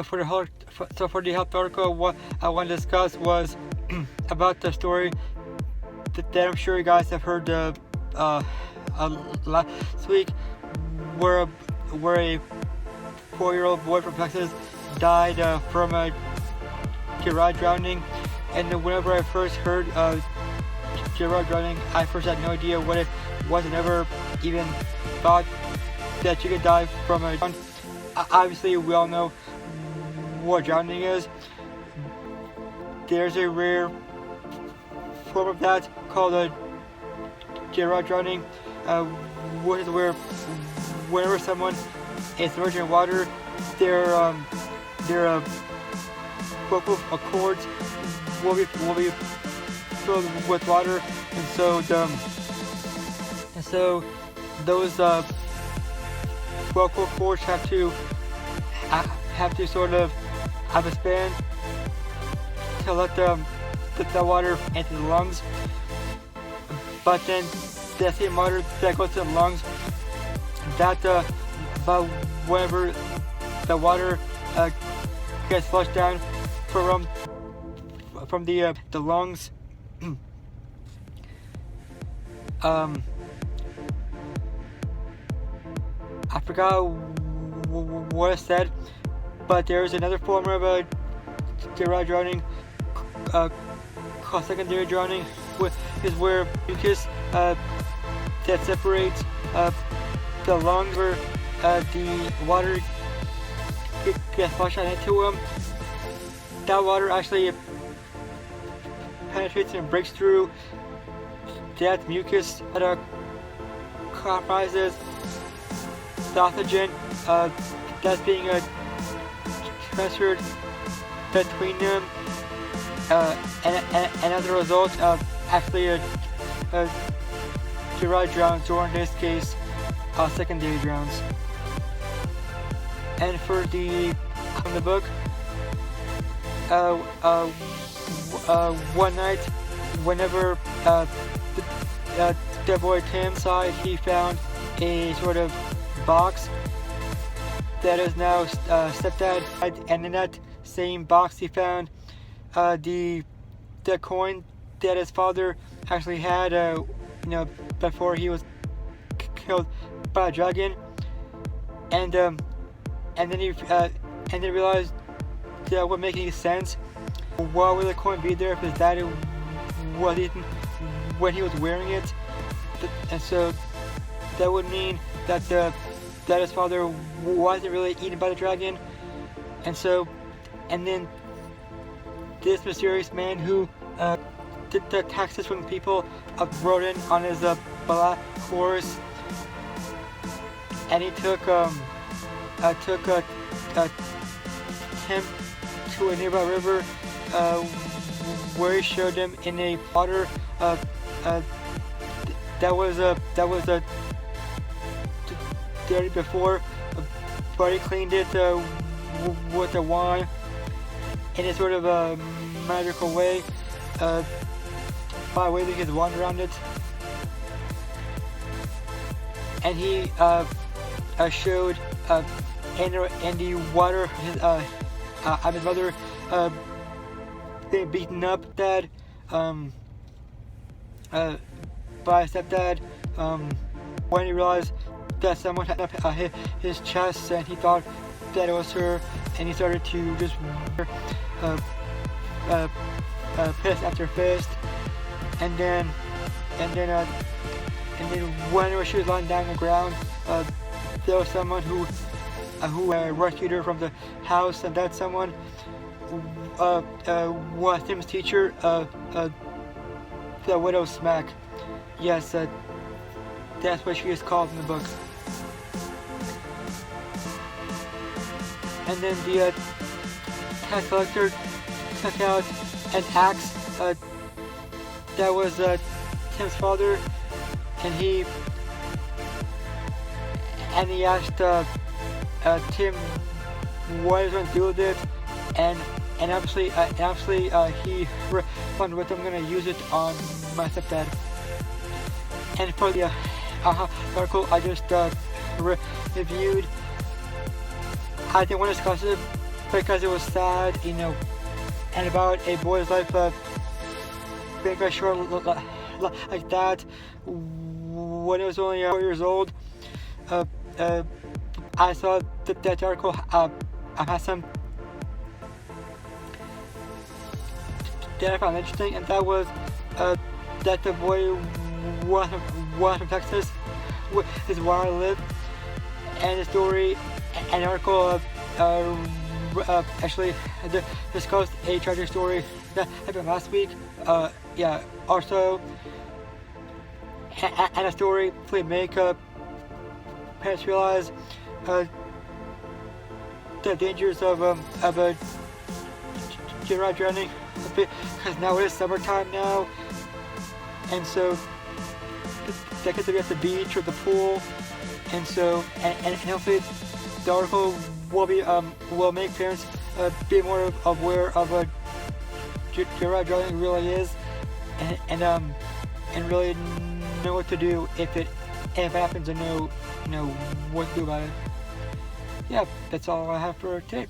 For the health article, what I want to discuss was about the story that I'm sure you guys have heard last week, where a 4-year-old boy from Texas died from a Gerard drowning. And whenever I first heard Gerard drowning, I first had no idea what it was. I never even thought that you could die from a drown. Obviously, we all know what drowning is. There's a rare form of that called a Gerard drowning, which is where whenever someone is submerged in water, their vocal cords will be filled with water, and so those vocal cords have to sort of have a span to let the water into the lungs. But then the same water that goes to the lungs, but whenever the water gets flushed down from the lungs, I forgot what I said, but there's another form of a Gerard drowning called secondary drowning, is where mucus that separates the lungs, where the water gets flushed out into them. That water actually penetrates and breaks through that mucus that comprises the oxygen that's being transferred between them, and as a result, actually a Gerard drowns, or in this case, secondary drowns. And for the book, one night, whenever the boy Tim saw it, he found a sort of box that is now stepdad, and in that same box he found the coin that his father actually had, before he was killed by a dragon, and then he realized that wouldn't make any sense. Why would the coin be there if his dad was eaten when he was wearing it? And so that would mean that his father wasn't really eaten by the dragon. And then this mysterious man who did the taxes from the people rode in on his black horse, and he took him to a nearby river, where he showed him in a water that was dirty before, but he cleaned it with the wine in a sort of a magical way, by waving his wand around it. And he showed in the water his mother being beaten up by his stepdad, when he realized that someone had hit his chest, and he thought that it was her, and he started to just fist after fist, and then when she was lying down on the ground, there was someone who rescued her from the house, and that someone was Tim's teacher, the widow Smack. Yes, that's what she is called in the book. And then the tax collector took out an axe that was Tim's father, and he asked Tim what he was going to do with it, and obviously he responded with, "I'm going to use it on my stepdad." And for the article I just reviewed, I didn't want to discuss it because it was sad, you know, and about a boy's life being cut short like that when he was only 4 years old. I saw that article. I had some that I found interesting, and that was that the boy was from Texas, which is where I live, and the story, an article actually discussed a tragic story that happened last week. Yeah, also, and a story to make parents realize the dangers of a drowning, because now it is summertime now, and so the kids will be at the beach or the pool, and so and hopefully the article will make parents be more aware of a drowning really is, and really know what to do if it happens, and know what to do about it. Yeah, that's all I have for today.